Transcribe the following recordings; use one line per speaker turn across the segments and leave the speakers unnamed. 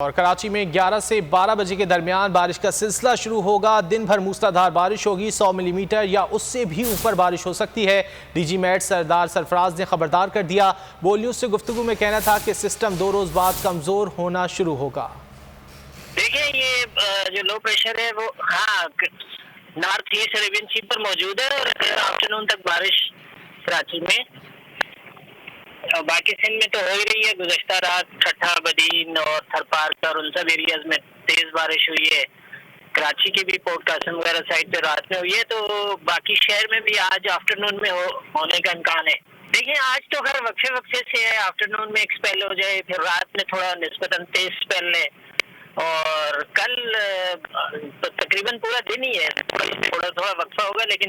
اور کراچی میں 11 سے 12 بجے کے درمیان بارش کا سلسلہ شروع ہوگا۔ دن بھر موسلادھار بارش ہوگی، 100 ملی میٹر یا اس سے بھی اوپر بارش ہو سکتی ہے۔ ڈی جی میٹ سردار سرفراز نے خبردار کر دیا۔ بول نیوز سے گفتگو میں کہنا تھا کہ سسٹم 2 روز بعد کمزور ہونا شروع ہوگا۔
دیکھیں یہ جو لو پریشر ہے وہ نارتھ ایسٹ عربین سی پر موجود ہے اور آفٹرنون تک بارش کراچی میں اور باقی سندھ میں تو ہو ہی رہی ہے۔ گزشتہ رات ٹھٹھا، بدین اور تھر پارک اور ان سب ایریاز میں تیز بارش ہوئی ہے۔ کراچی کی بھی پورٹ قاسم وغیرہ سائڈ پہ رات میں ہوئی ہے، تو باقی شہر میں بھی آج آفٹرنون میں ہونے کا امکان ہے۔ دیکھیں آج تو خیر وقفے سے ہے، آفٹرنون میں ایک سپیل ہو جائے، پھر رات میں تھوڑا نسبتاً تیز سپیل ہے، اور کل تقریباً پورا دن ہی ہے، تھوڑا وقفہ ہوگا، لیکن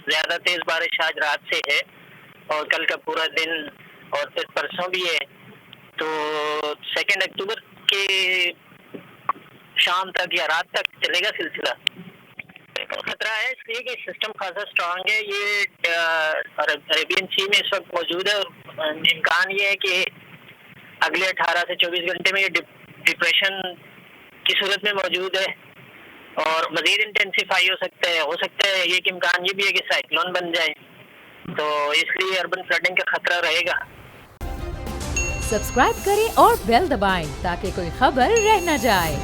زیادہ تیز بارش آج رات سے ہے اور کل کا پورا دن اور پھر پرسوں بھی ہے۔ تو 2 اکتوبر کے شام تک یا رات تک چلے گا سلسلہ۔ خطرہ ہے اس لیے کہ سسٹم خاصا اسٹرانگ ہے، یہ عربین سی میں اس وقت موجود ہے، اور امکان یہ ہے کہ اگلے 18 سے 24 گھنٹے میں یہ ڈپریشن کی صورت میں موجود ہے اور مزید انٹینسیفائی ہو سکتا ہے یہ کہ امکان یہ بھی ہے کہ سائیکلون بن جائے، تو اس لیے اربن فلڈنگ کا خطرہ رہے گا۔
سبسکرائب کریں اور بیل دبائیں تاکہ کوئی خبر رہ نہ جائے۔